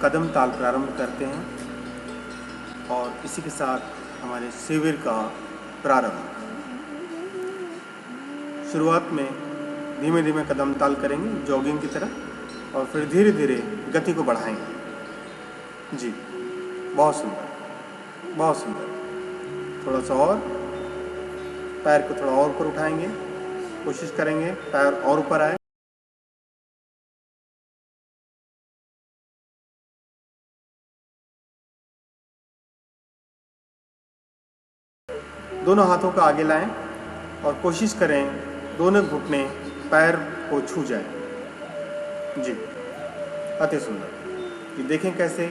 कदम ताल प्रारंभ करते हैं और इसी के साथ हमारे शिविर का प्रारंभ। शुरुआत में धीमे धीमे कदम ताल करेंगे जॉगिंग की तरह और फिर धीरे धीरे गति को बढ़ाएंगे। जी, बहुत सुंदर, बहुत सुंदर। थोड़ा सा और, पैर को थोड़ा और ऊपर उठाएंगे, कोशिश करेंगे पैर और ऊपर आए। दोनों हाथों को आगे लाएं और कोशिश करें दोनों घुटने पैर को छू जाए। जी, अति सुंदर। ये देखें कैसे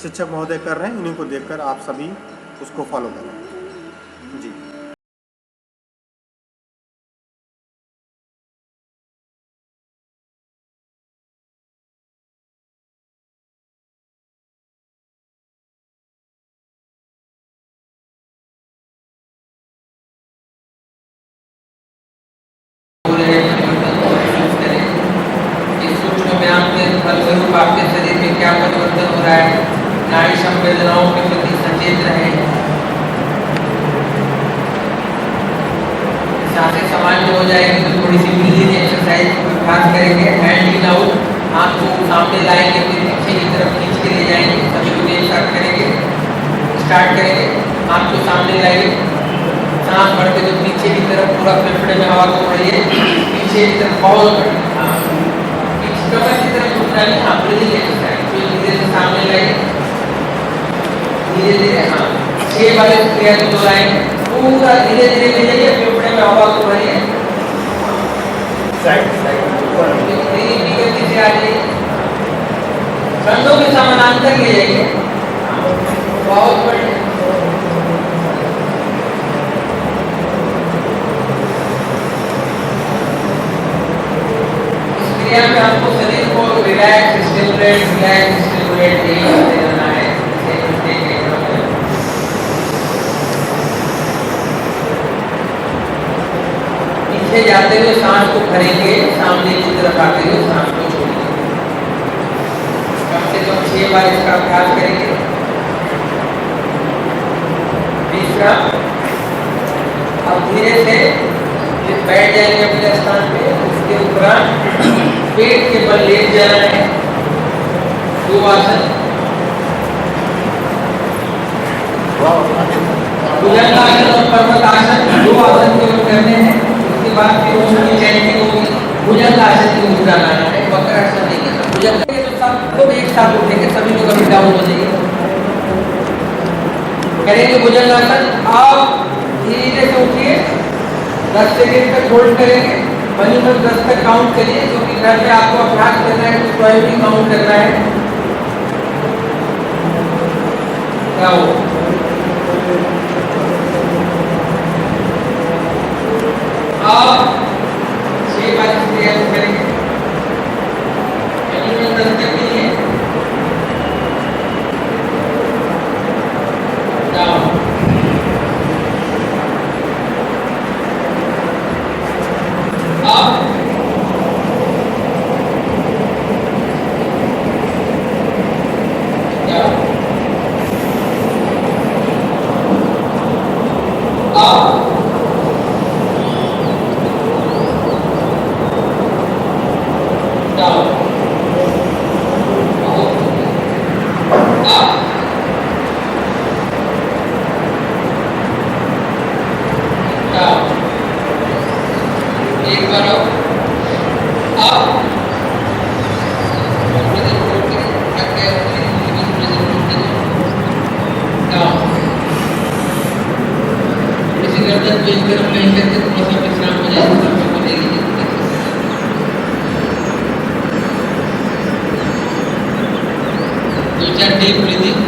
शिक्षक महोदय कर रहे हैं, इन्हीं को देखकर आप सभी उसको फॉलो करें। जी, आपके शरीर में क्या परिवर्तन हो रहा है, नाड़ी संवेदनाओं के प्रति सचेत रहे, सांसें सामान्य हो जाएगी तो थोड़ी सी ब्रीदिंग एक्सरसाइज खास करेंगे। हैंड इन आउट, हाथ को सामने लाएंगे फिर पीछे की तरफ खींच के ले जाएंगे। सभी लोग एक साथ करेंगे, स्टार्ट करेंगे। हाथ को सामने लाइए, सांस भरते तो पीछे की तरफ पूरा फेफड़े में हवा को भरिए, पीछे की तरफ बहुत कमर की तरफ घुटना नहीं, हाँ ब्रीदिंग एक्सरसाइज। फिर धीरे से सामने लाइए, धीरे धीरे, हाँ 6 बार क्रिया को दोहराएंगे। पूरा धीरे धीरे ले जाइए, फेफड़े में हवा को भरिए, साइड धीरे गति से आ जाइए, कंधों के समानांतर ले जाइए, बहुत बढ़िया। क्रिया में आपको शरीर को रिलैक्स स्टिमुलेट देना है। पीछे जाते हुए सांस को भरेंगे, सामने की तरफ आते हुए सांस को छोड़ेंगे। कम से कम 6 बार इसका अभ्यास करेंगे। तीसरा, अब धीरे से बैठ जाएंगे अपने स्थान पे। उसके उपरांत पेट के बल लेट जाना है, 2 आसन। भुजंगासन और पर्वतासन 2 आसन केवल करने हैं। उसके बाद फिर उसकी चैंटिंग होगी। भुजंगासन की मुद्रा लाना है, वक्रासन नहीं करना। भुजंग तो सब लोग एक साथ उठेंगे, सभी लोग अभी डाउन हो जाएंगे। करेंगे भुजंगासन। आप धीरे से उठिए, 10 सेकेंड तक होल्ड करेंगे। वहीं पर 10 तक काउंट करिए, क्योंकि घर में आपको अभ्यास करना है तो स्वयं भी काउंट करना है। क्या हो, आप 6 बार क्रिया करेंगे। वहीं पर 10 तक के लिए डाउन, आप एक बार आप गर्दन को इस तरफ नहीं करके थोड़ा सा विश्राम हो जाए। दो चार डीप ब्रीदिंग।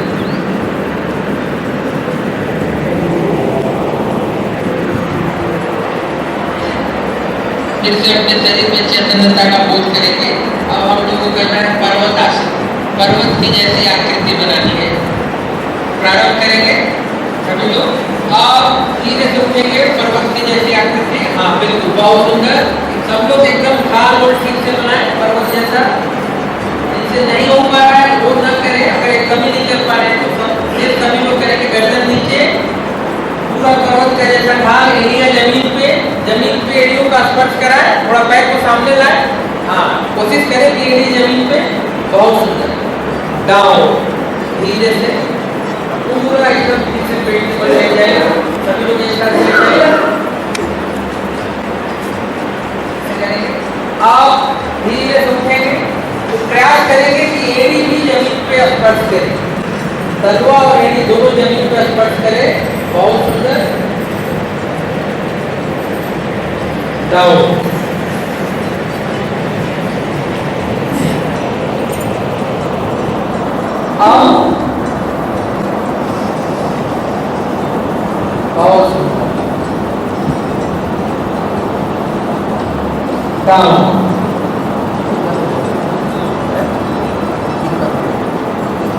फिर से अपने शरीर में चेतनता का बोध करेंगे। अब हम लोगों को करना है पर्वतासन। पर्वत की जैसी आकृति बनानी है। प्रारंभ करेंगे सभी लोग। आप धीरे से उठेंगे, पर्वत की जैसी आकृति। हाँ बिल्कुल, बहुत सुंदर। सब लोग एकदम खाल और ठीक से बनाए पर्वत जैसा। जिनसे नहीं हो पा रहा है वो न करे, पूरा पर्वत का जैसा ढाल एरिया जमीन पे एड़ियों का स्पर्श कराए, थोड़ा पैर को सामने लाए। हाँ, कोशिश करें कि एड़ी जमीन पे, बहुत सुंदर। डाउन, धीरे से पूरा एकदम ठीक से पेट पर ले जाएगा। सभी लोग एक साथ ले जाएगा, आप धीरे से उठेंगे तो प्रयास करेंगे कि एड़ी भी जमीन पे स्पर्श करे, तलवा और एड़ी दोनों जमीन पे स्पर्श करे। बहुत सुंदर। डाउन, अप, बहुत सुंदर। डाउन,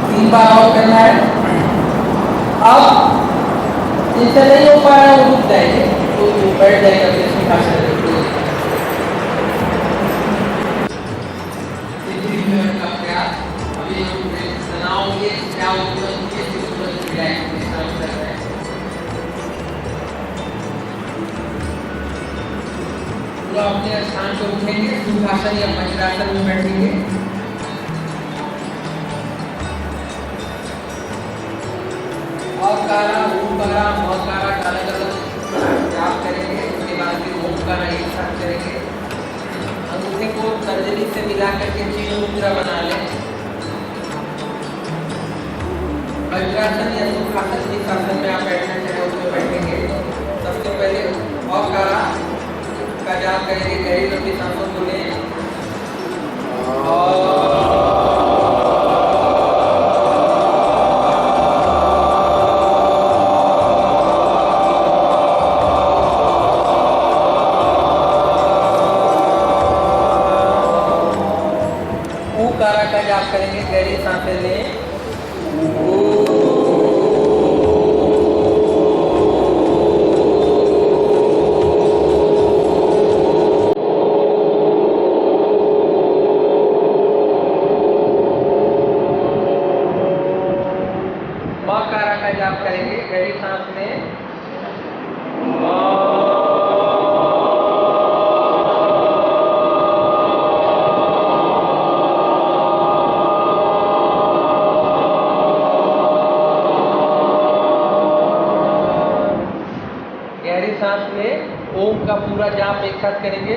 तीन बार और करना है। अब जिससे नहीं हो पा रहा है वो रुक जाएंगे, तो बैठ जाएगा, फिर सिंहासन पे। का प्रयास अभी हम तनाव ये क्या होता है, ये तुरंत रिलैक्स कर रहे हैं। पूरा अपने स्थान पे उठेंगे, सिंहासन या वज्रासन में बैठेंगे। अकारा, ओकारा, मकारा का अलग-अलग जाप करेंगे। उसके बाद फिर ओमकारा एक साथ करेंगे। अंगूठे को तर्जनी से मिला करके चिन्ह मुद्रा बना लें। वज्रासन या सुखासन जिस आसन में आप बैठना चाहें उसमें बैठेंगे। सबसे पहले अकारा का जाप करेंगे, गहरी लंबी सांसों को लें। उकारा का जाप करेंगे, गहरी सांसें लें। मकारा का जाप करेंगे, गहरी सांस लें। गहरी सांस लें। ओम का पूरा जाप एक साथ करेंगे।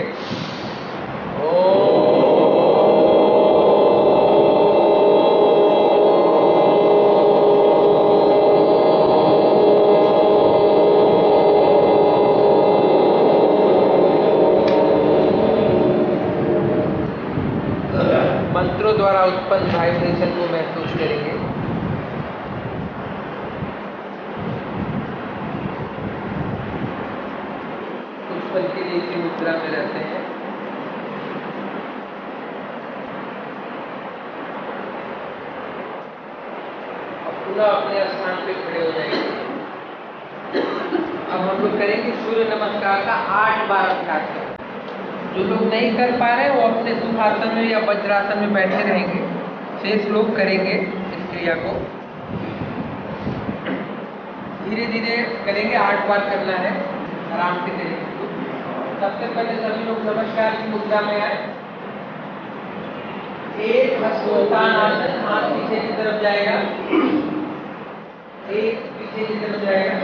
मंत्रों द्वारा उत्पन्न वाइब्रेशन को महसूस करेंगे। कुछ पल के लिए इसी मुद्रा में रहते हैं। अब पुनः अपने स्थान पे खड़े हो जाएंगे। अब हम लोग करेंगे सूर्य नमस्कार का 8 बार अभ्यास करें। जो लोग नहीं कर पा रहे हैं वो अपने सुखासन में या वज्रासन में बैठे रहेंगे। शेष लोग करेंगे इस क्रिया को। धीरे धीरे करेंगे, 8 बार करना है, आराम से करेंगे। सबसे पहले सभी लोग नमस्कार की मुद्रा में आए। एक हस्तोत्थान आसन, हाथ पीछे की तरफ जाएगा, एक पीछे की तरफ जाएगा।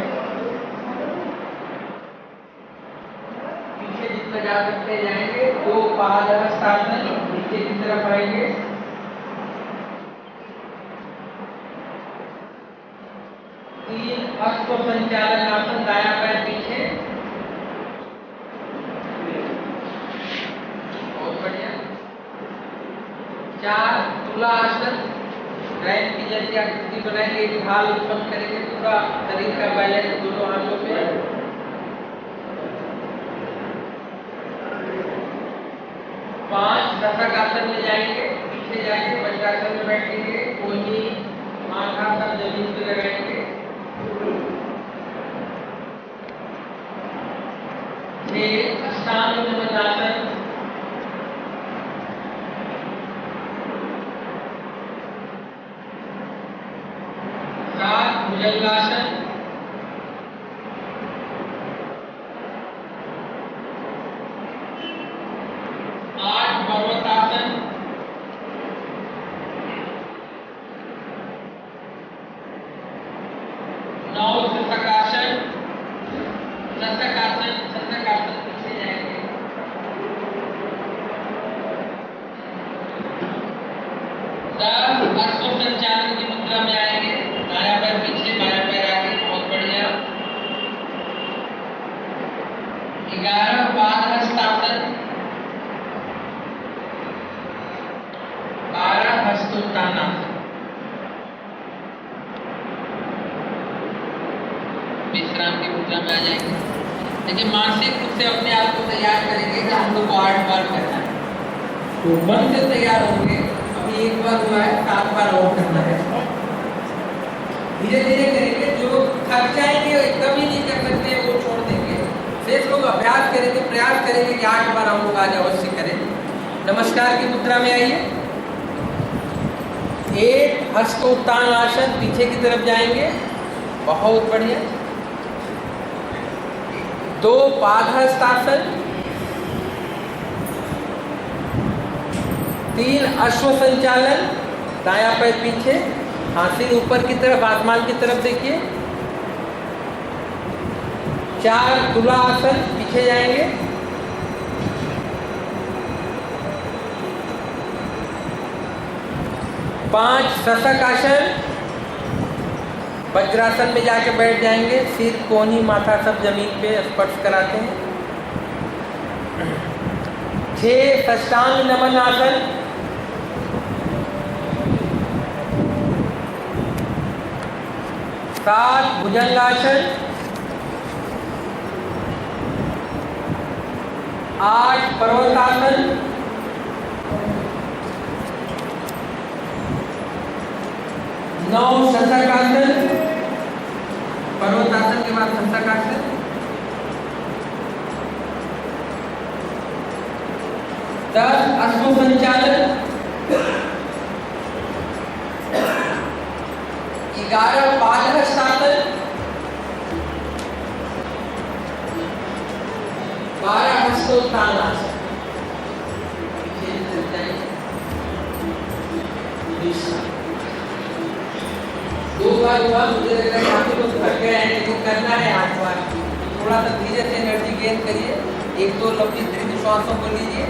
पीछे जितना जा सकते जाएंगे। 2 पादहस्त आसन, नीचे की तरफ आएंगे। 3 अश्व संचालन आसन, दायां पैर पीछे। बहुत बढ़िया। 4 तुला आसन, रैन की जैसी आकृति बनाएंगे, ढाल उत्पन्न करेंगे, पूरा शरीर का बैलेंस दोनों हाथों पे। 5 दशक आसन में जाएंगे, पीछे जाएंगे, वज्रासन में बैठेंगे, कोहनी माथा सब जमीन पे लगाएंगे। 6 अष्टांग नमनासन, 7 भुजंगासन, जाएंगे। लेकिन मानसिक रूप से अपने आप को तैयार करेंगे कि हम लोग को 8 बार करना है। तो मन से तैयार होंगे, अभी 1 बार हुआ है, 7 बार और करना है। धीरे धीरे करेंगे, जो थक जाएंगे एकदम ही नहीं कर सकते वो छोड़ देंगे। शेष लोग अभ्यास करेंगे, प्रयास करेंगे कि 8 बार हम लोग आज अवश्य करें। नमस्कार की मुद्रा में आइए। 1 हस्तोत्तान आसन, पीछे की तरफ जाएंगे, बहुत बढ़िया। 2 पादहस्त आसन, 3 अश्व संचालन, दायां पैर पीछे, हाथ सिर ऊपर की तरफ, आसमान की तरफ देखिए। 4 तुला आसन, पीछे जाएंगे। 5 शशक आसन, वज्रासन में जाके बैठ जाएंगे, सिर कोहनी माथा सब जमीन पे स्पर्श कराते हैं। 6 साष्टांग नमन आसन, 7 भुजंगासन, 8 पर्वतासन, 9 शशकासन, पर्वतासन के बाद शशकासन, 10 अश्व संचालन, 11 पादहस्त आसन, 12 हस्तोत्तान आसन। 2 बार हुआ, मुझे लग रहा है काफी लोग थक गए हैं, लेकिन करना है 8 बार। थोड़ा सा धीरे से एनर्जी गेन करिए। 1-2 लंबी दीर्घ श्वासों को लीजिए।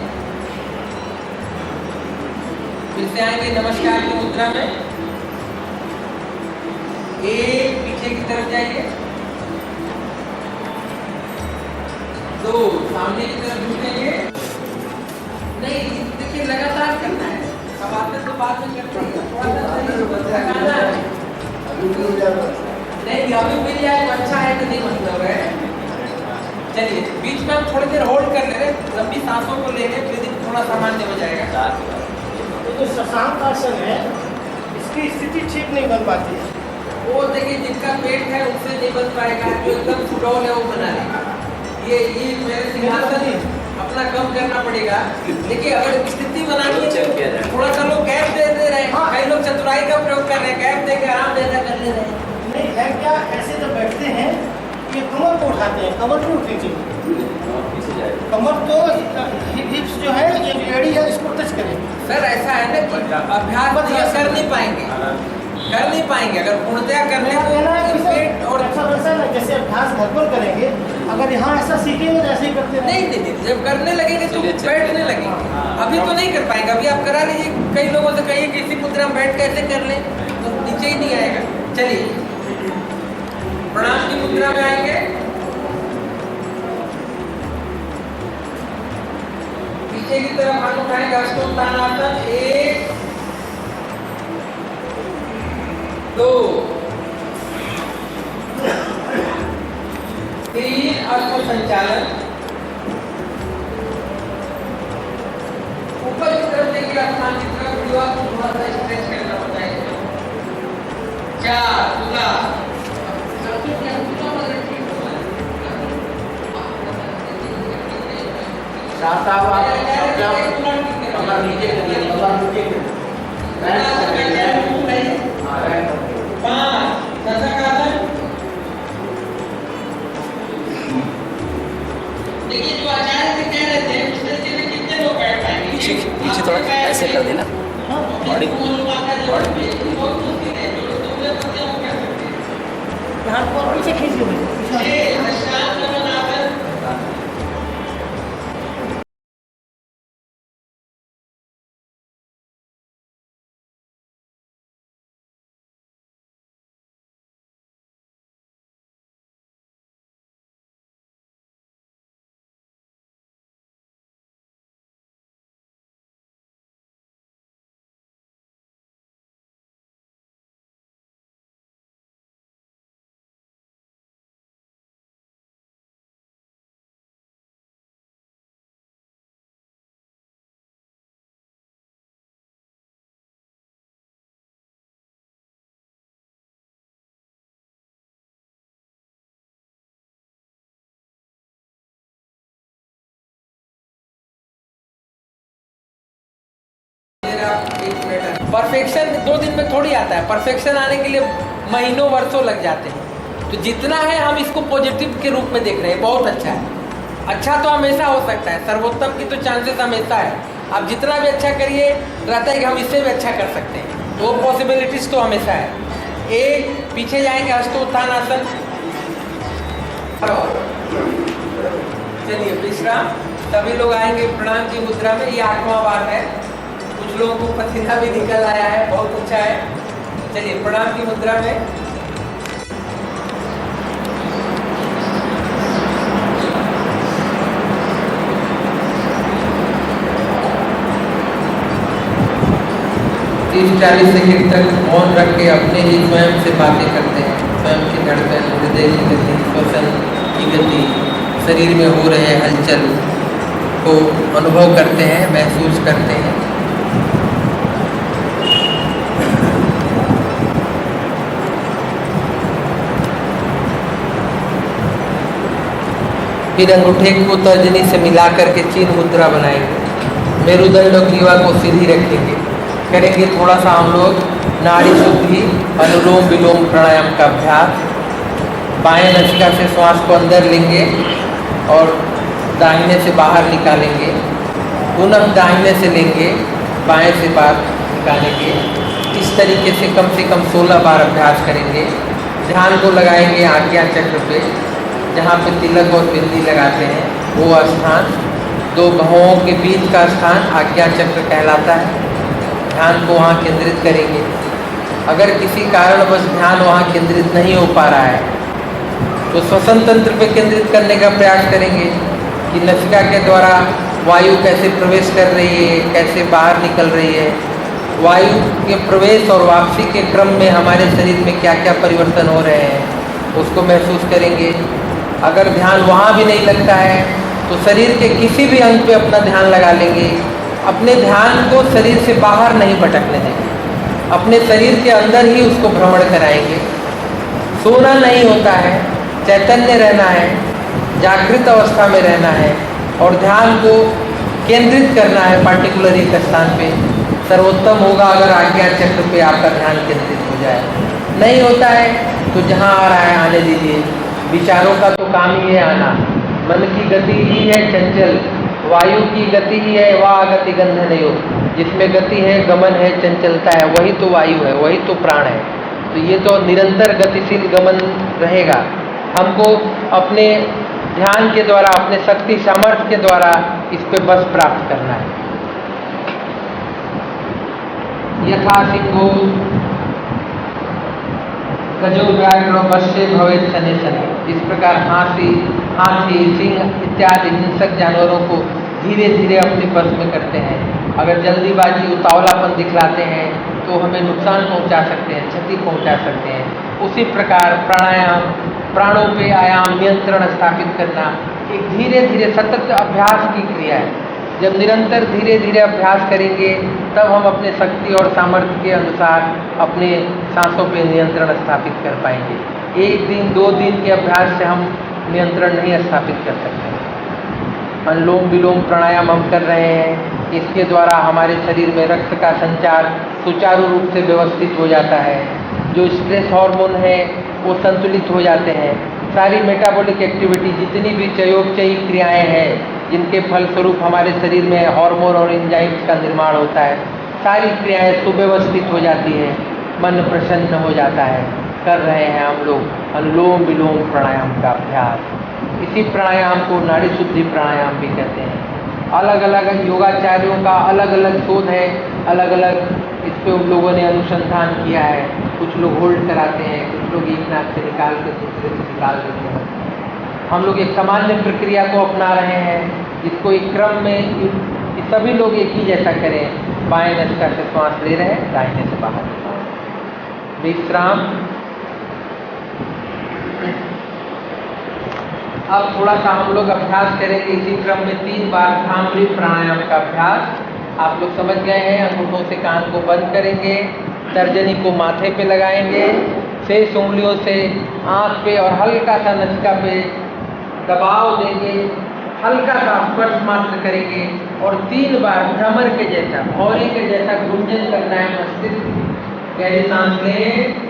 फिर से आएंगे नमस्कार की मुद्रा में। 1 पीछे की तरफ जाइए, 2 सामने की तरफ झुकेंगे। नहीं देखिए, लगातार करना है, अब आते तो बाद में करते हैं, थोड़ा सा थकाना है। नहीं अभी मिल जाए तो अच्छा है, तो नहीं मतलब है। चलिए बीच में हम थोड़ी देर होल्ड कर ले रहे, लंबी सांसों को ले लें, फिर थोड़ा सामान्य हो जाएगा। तो जो शशांक आसन है, इसकी स्थिति ठीक नहीं बन पाती है। वो देखिए, जिनका पेट है उससे नहीं बन पाएगा, जो एकदम सुडौल है वो बना लेगा। ये मेरे सिंहासन अपना कम करना पड़ेगा। देखिए अगर स्थिति बनानी है, थोड़ा सा लोग गैप दे रहे हैं, कई लोग चतुराई का प्रयोग कर रहे हैं, गैप देकर आराम ज्यादा कर ले रहे हैं। नहीं है क्या, ऐसे जब बैठते हैं ये कमर को उठाते हैं, कमर क्यों उठेगी? कमर तो हिप्स जो है, ये एड़ी है, इसको टच करेंगे। सर ऐसा है ना कि अभ्यास कर नहीं पाएंगे, अगर पूर्णतया करने को पेट और अच्छा वैसा ना, जैसे अभ्यास घर पर करेंगे, अगर यहाँ ऐसा सीखेंगे तो ऐसे ही करते नहीं, जब करने लगेंगे तो बैठने लगेंगे। अभी तो नहीं कर पाएंगे, अभी आप करा लीजिए। कई लोगों से कहिए कि इसी मुद्रा में बैठ के ऐसे कर लें, तो नीचे ही नहीं आएगा। चलिए प्रणाम की मुद्रा में आएंगे। पीछे की तरफ हाथ उठाएंगे, हस्तोत्तान आसन। 1 2 3 अश्व संचालन, ऊपर की तरफ देखिए, आसमान की तरफ दीवार को थोड़ा सा स्ट्रेच करना होता है। 4 तुला, नीचे करिए, 5 शशकासन। देखिए जो आचार्य जी कह रहे थे, उस तरीके में कितने लोग बैठ पाएंगे? पीछे थोड़ा ऐसे कर देना, बॉडी यहाँ पर पीछे खींच लो। परफेक्शन 2 दिन में थोड़ी आता है, परफेक्शन आने के लिए महीनों वर्षों लग जाते हैं। तो जितना है हम इसको पॉजिटिव के रूप में देख रहे हैं, बहुत अच्छा है। अच्छा तो हमेशा हो सकता है, सर्वोत्तम की तो चांसेस हमेशा है। आप जितना भी अच्छा करिए रहता है कि हम इससे भी अच्छा कर सकते हैं, तो वो पॉसिबिलिटीज तो हमेशा है। पीछे जाएंगे, हस्तोत्थान आसन। चलिए विश्राम। सभी लोग आएंगे प्रणाम की मुद्रा में। ये 8वां बार है। कुछ लोगों को पसीना भी निकल आया है, बहुत अच्छा है। चलिए प्रणाम की मुद्रा में। तीस 40 सेकंड तक मौन रख के अपने ही स्वयं से बातें करते हैं। स्वयं की धड़कन, हृदय की गति, श्वसन की गति, शरीर में हो रहे हलचल को अनुभव करते हैं, महसूस करते हैं। फिर अंगूठे को तर्जनी से मिला करके चिन्ह मुद्रा बनाएंगे। मेरुदंड और ग्रीवा को सीधी रखेंगे। करेंगे थोड़ा सा हम लोग नाड़ी शुद्धि, अनुलोम विलोम प्राणायाम का अभ्यास। बाएं नासिका से श्वास को अंदर लेंगे और दाहिने से बाहर निकालेंगे। पुनः दाहिने से लेंगे, बाएं से बाहर निकालेंगे। इस तरीके से कम 16 बार अभ्यास करेंगे। ध्यान को लगाएंगे आज्ञा चक्र पे, जहाँ पे तिलक और बिंदी लगाते हैं वो स्थान, 2 भवों के बीच का स्थान आज्ञा चक्र कहलाता है। ध्यान को वहाँ केंद्रित करेंगे। अगर किसी कारणवश ध्यान वहाँ केंद्रित नहीं हो पा रहा है तो श्वसन तंत्र पे केंद्रित करने का प्रयास करेंगे कि नासिका के द्वारा वायु कैसे प्रवेश कर रही है, कैसे बाहर निकल रही है। वायु के प्रवेश और वापसी के क्रम में हमारे शरीर में क्या क्या परिवर्तन हो रहे हैं उसको महसूस करेंगे। अगर ध्यान वहाँ भी नहीं लगता है तो शरीर के किसी भी अंग पे अपना ध्यान लगा लेंगे। अपने ध्यान को शरीर से बाहर नहीं भटकने देंगे, अपने शरीर के अंदर ही उसको भ्रमण कराएंगे। सोना नहीं होता है, चैतन्य रहना है, जागृत अवस्था में रहना है और ध्यान को केंद्रित करना है पार्टिकुलर एक स्थान पे। सर्वोत्तम होगा अगर आज्ञा चक्र पे आपका ध्यान केंद्रित हो जाए। नहीं होता है तो जहाँ आ रहा है आने दीजिए। विचारों का तो काम ही है आना। मन की गति ही है चंचल, वायु की गति ही है वाह गति गंध नहीं हो। जिसमें गति है, गमन है, चंचलता है, वही तो वायु है, वही तो प्राण है। तो ये तो निरंतर गतिशील गमन रहेगा। हमको अपने ध्यान के द्वारा, अपने शक्ति सामर्थ्य के द्वारा इस पे बस प्राप्त करना है। यथा सिंहो गजो व्याघ्रो वश्ये भवेत् शनैः शनैः। इस प्रकार हाथी, सिंह इत्यादि हिंसक जानवरों को धीरे धीरे अपने बस में करते हैं। अगर जल्दीबाजी, उतावलापन दिखलाते हैं तो हमें नुकसान पहुंचा सकते हैं, क्षति पहुंचा सकते हैं। उसी प्रकार प्राणायाम, प्राणों पे आयाम नियंत्रण स्थापित करना एक धीरे धीरे सतत अभ्यास की क्रिया है। जब निरंतर धीरे धीरे अभ्यास करेंगे तब हम अपने शक्ति और सामर्थ्य के अनुसार अपने सांसों पे नियंत्रण स्थापित कर पाएंगे। 1 दिन 2 दिन के अभ्यास से हम नियंत्रण नहीं स्थापित कर सकते। अनुलोम विलोम प्राणायाम हम कर रहे हैं, इसके द्वारा हमारे शरीर में रक्त का संचार सुचारू रूप से व्यवस्थित हो जाता है। जो स्ट्रेस हार्मोन है वो संतुलित हो जाते हैं। सारी मेटाबॉलिक एक्टिविटी, जितनी भी चयापचयी क्रियाएं हैं जिनके फलस्वरूप हमारे शरीर में हार्मोन और एंजाइम्स का निर्माण होता है, सारी क्रियाएं सुव्यवस्थित हो जाती हैं, मन प्रसन्न हो जाता है। कर रहे हैं हम लोग अनुलोम विलोम प्राणायाम का अभ्यास। इसी प्राणायाम को नाड़ी शुद्धि प्राणायाम भी कहते हैं। अलग अलग योगाचार्यों का अलग अलग शोध है, अलग अलग इस पे उन लोगों ने अनुसंधान किया है। कुछ लोग होल्ड कराते हैं, कुछ लोग एक नाक से निकाल के दूसरे से निकाल देते हैं। हम लोग एक सामान्य प्रक्रिया को अपना रहे हैं, जिसको एक क्रम में सभी लोग एक ही जैसा करें। बाएं नासिका से श्वास ले रहे हैं, दाहिने से बाहर निकाल। विश्राम। अब थोड़ा सा हम लोग अभ्यास करेंगे इसी क्रम में 3 बार भ्रामरी प्राणायाम का अभ्यास। आप लोग समझ गए हैं। अंगूठों से कान को बंद करेंगे, तर्जनी को माथे पे लगाएंगे, शेष उंगलियों से आँख पे और हल्का सा नासिका पे दबाव देंगे। हल्का सा स्पर्श मात्र करेंगे और 3 बार भ्रमर के जैसा, भौरे के जैसा गुंजन करना है मस्तिष्क। गहरी सांस लें।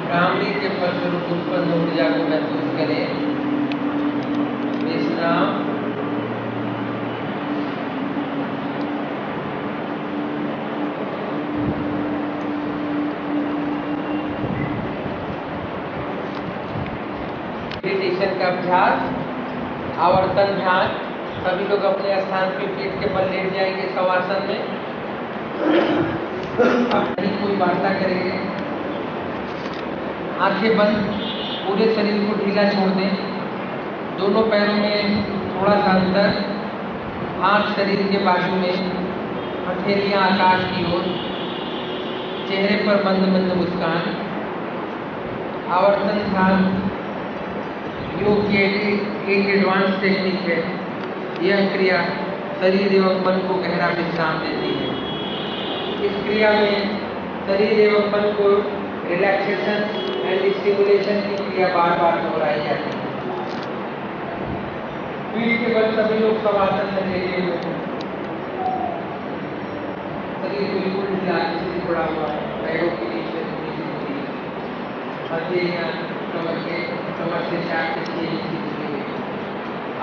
ब्राह्मणी के फलस्वरूप उत्पन्न ऊर्जा को महसूस करें। विश्राम। मेडिटेशन का अभ्यास, आवर्तन ध्यान। सभी लोग अपने स्थान पे पीठ के बल लेट जाएंगे शवासन में। अब नहीं कोई वार्ता करेंगे। आंखें बंद, पूरे शरीर को ढीला छोड़ दें। दोनों पैरों में थोड़ा सा अंतर, हाथ शरीर के बाजू में, हथेलियां आकाश की ओर, चेहरे पर मंद मंद मुस्कान। आवर्तन ध्यान योग की एक एडवांस टेक्निक है। यह क्रिया शरीर एवं मन को गहरा विश्राम देती है। इस क्रिया में शरीर एवं मन को रिलैक्सेशन एंड स्टिमुलेशन की क्रिया बार बार दोहराई जाती है। पीठ के बल सभी लोग शवासन में लेटे हुए हैं। शरीर बिल्कुल ढीला पड़ा हुआ है, पैरों के नीचे हथेलियां कमर से 4 से 6 इंच की हुई।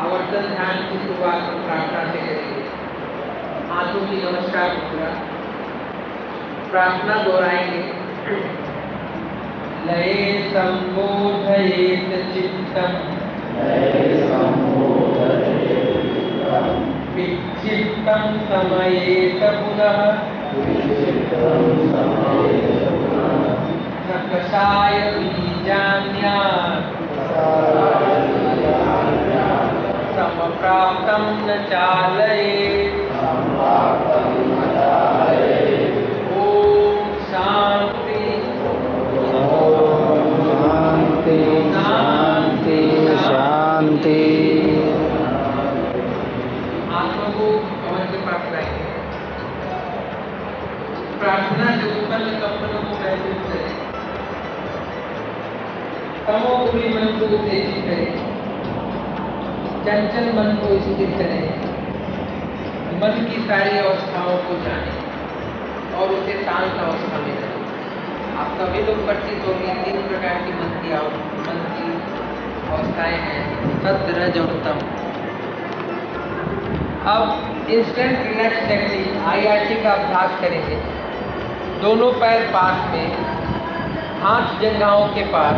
आवर्तन ध्यान की शुरुआत हम प्रार्थना से करेंगे। हाथों की नमस्कार मुद्रा, प्रार्थना दोहराएंगे। लये संबोधयेत चित्तम् विक्षिप्तं समयेत पुनः न कषाय बीजान्यात् समप्राप्तं न चालयेत्। ओम शांति शांति शांति। आत्मा को कमर के पास लाएंगे। प्रार्थना से उत्पन्न कंपनों को महसूस करें। तमोगुणी मन को उत्तेजित करें। चंचल मन को स्थिर करें। मन की सारी अवस्थाओं को जानें और उसे शांत अवस्था में रखें। आप सभी लोग परिचित होंगे 3 प्रकार की मन की अवस्थाएं हैं, सत्व, रज और तम। अब इंस्टेंट रिलैक्स टेक्निक IRT का अभ्यास करेंगे। दोनों पैर पास में, हाथ जंघाओं के पास,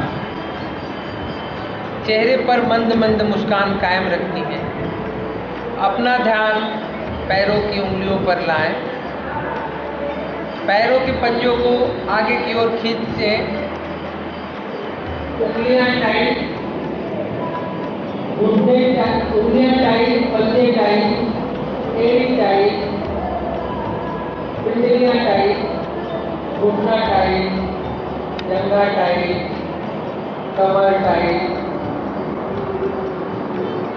चेहरे पर मंद मंद मुस्कान कायम रखनी है। अपना ध्यान पैरों की उंगलियों पर लाएं। पैरों के पंजों को आगे की ओर खींचें। उंगलियां टाइट, उंगलियां टाइट, पंजे टाइट, एड़ी टाइट, पिंडलियां टाइट, घुटना टाइट, जंघा टाइट, कमर टाइट,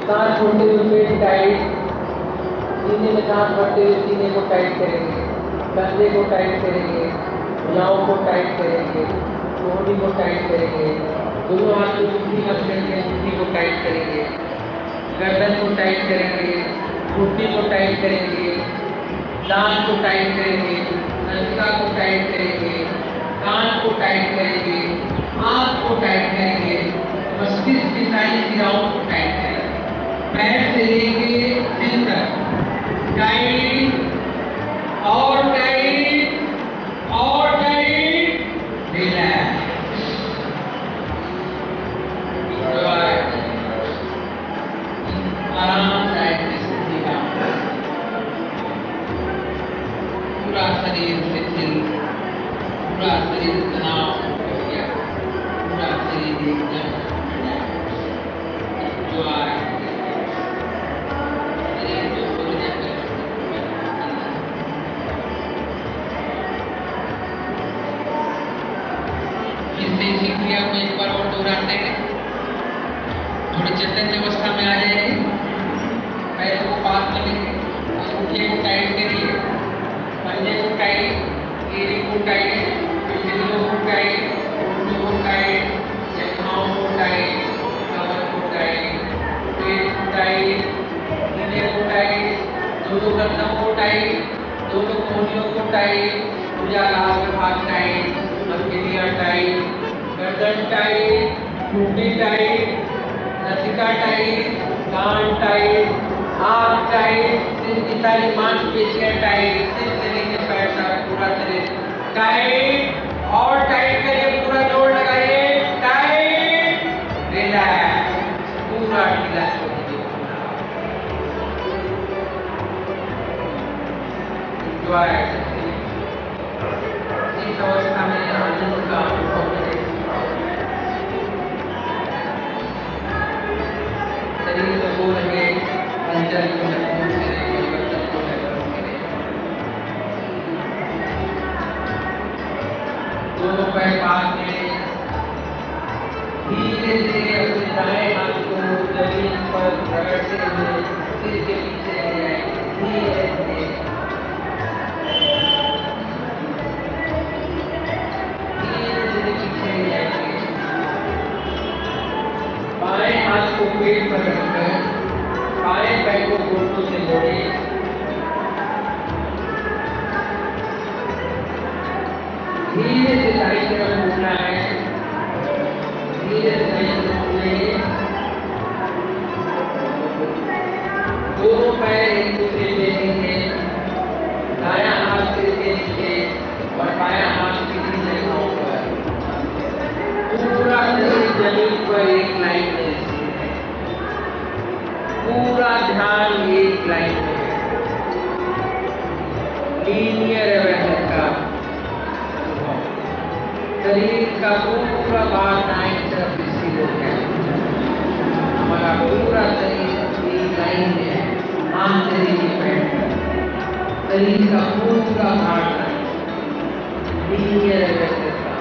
सांस छोड़ते हुए पेट टाइट, सीने में सांस भरते हुए सीने को टाइट करेंगे, कंधे को टाइट करेंगे, भुजाओं को टाइट करेंगे, कोहनी को टाइट करेंगे, दोनों हाथ को मुट्ठी मत करके मुट्ठी को टाइट करेंगे, गर्दन को टाइट करेंगे, घुटने को टाइट करेंगे, दांत को टाइट करेंगे, नासिका को टाइट करेंगे, कान को टाइट करेंगे, आंख को टाइट करेंगे, मस्तिष्क की सारी क्रियाओं को टाइट करेंगे। पैर से लेके सिर तक टाइट और टाइट, रिलैक्स। आराम से सीधा, पूरा शरीर शिथिल, पूरा शरीर तनाव हो गया, पूरा शरीर एकदम क्रिया को एक बार और दोहराते हैं। थोड़ी चैतन्य अवस्था में आ जाएंगे, पैरों को पास में लेंगे, अंगूठे को टाइट करिए, पंजे को टाइट, एड़ी को टाइट, पिछलियों को टाइट, घुटनों को टाइट, जंघाओं को टाइट, कमर को टाइट, पेट को टाइट, सीने को टाइट, दोनों गर्दनों को टाइट, दोनों कोहनियों को टाइट, भुजालाल का भाग टाइट, हथेलियां टाइट, गर्दन टाइट, ठुड्डी टाइट, नासिका टाइट, कान टाइट, आँख टाइट, सिर की सारी मांसपेशियां टाइट, सिर से लेकर पैर तक पूरा शरीर टाइट, और टाइट करिए, पूरा जोर लगाइए, टाइट, रिलैक्स, पूरा ढीला छोड़ दीजिए। इस अवस्था में आनंद का अनुभव करें। शरीर में हो रहे हलचल को महसूस करें, परिवर्तन को महसूस करें। दोनों पैर पास में, धीरे धीरे अपने दाएं हाथ को जमीन पर रगड़ते हुए सिर के पीछे ले जाएं, धीरे धीरे पीछे ले जाएंगे। बाएं हाथ को पेट पर रखकर बाएं पैर को घुटनों से जोड़े, धीरे से दाईं तरफ मुड़ना है, धीरे से दाईं तरफ मुड़ेंगे। दोनों पैर एक दूसरे पे लेंगे, दायां हाथ सिर के नीचे और बायां हाथ सीधी जगहों पर, पूरा शरीर जमीन पर एक लाइन में स्थित है, पूरा ध्यान एक लाइन में है, लीनियर अवेयरनेस का अनुभव। शरीर का पूरा भाग दाईं तरफ स्थित हो गया, हमारा पूरा शरीर एक लाइन में है, हाथ शरीर के पैर, शरीर का पूरा भाग लीनियर अवेयरनेस का।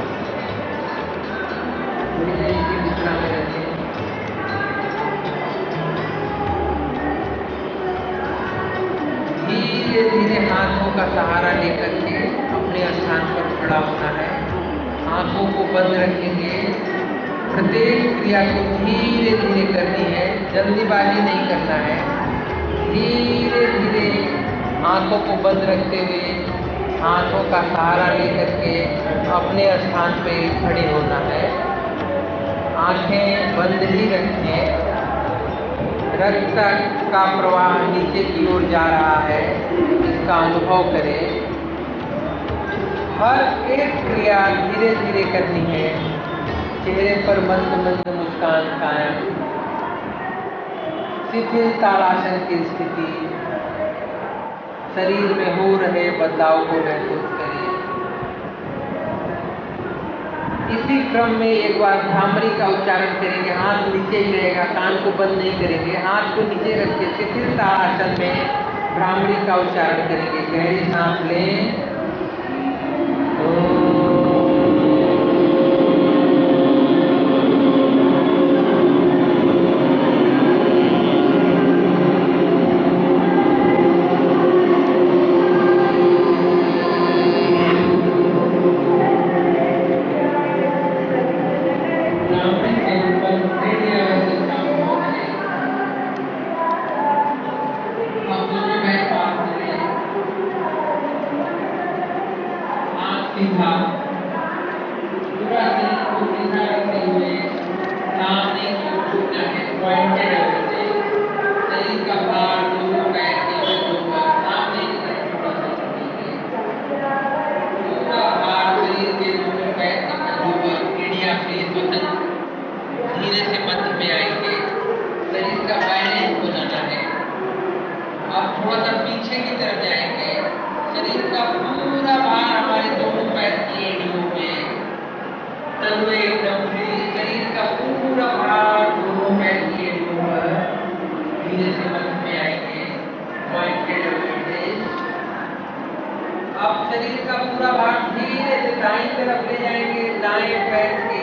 मुद्रा में रखें। धीरे धीरे हाथों का सहारा लेकर के अपने स्थान पर खड़ा होना है। आंखों को बंद रखेंगे। प्रत्येक क्रिया को धीरे धीरे करनी है, जल्दीबाजी नहीं करना है। धीरे धीरे आंखों को बंद रखते हुए हाथों का सहारा लेकर के अपने स्थान पे खड़े होना है। आंखें बंद ही रखें। रक्त का प्रवाह नीचे की ओर जा रहा है, इसका अनुभव करें। हर एक क्रिया धीरे धीरे करनी है। चेहरे पर मंद मंद मुस्कान कायम। शिथिल ताड़ासन की स्थिति, शरीर में हो रहे बदलाव को महसूस करिए। इसी क्रम में एक बार भ्रामरी का उच्चारण करेंगे। हाथ नीचे ही रहेगा, कान को बंद नहीं करेंगे। हाथ को नीचे रख के शिथिल ताड़ासन में भ्रामरी का उच्चारण करेंगे। गहरी सांस लें। तरफ ले जाएंगे, दाएं पैर के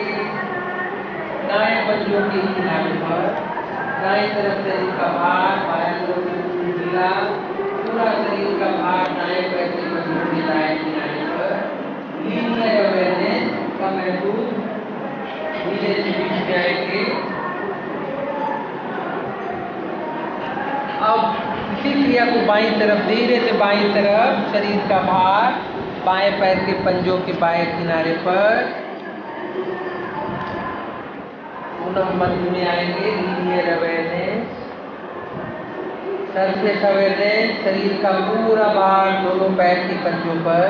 दाएं पंजों के किनारे पर, दाएं तरफ शरीर का भार, बाएं तरफ ढीला, पूरा शरीर का भार दाएं पैर के पंजों के दाएं किनारे पर। लीनियर अवेयरनेस का महसूस धीरे से बीच जाएंगे। अब इसी क्रिया को बाईं तरफ, धीरे से बाईं तरफ शरीर का भार बाएं पैर के पंजों के बाएं किनारे पर, पुनः मध्य में आएंगे। लीनियर अवेयरनेस, सरफेस अवेयरनेस, शरीर का पूरा भार दोनों पैर के पंजों पर।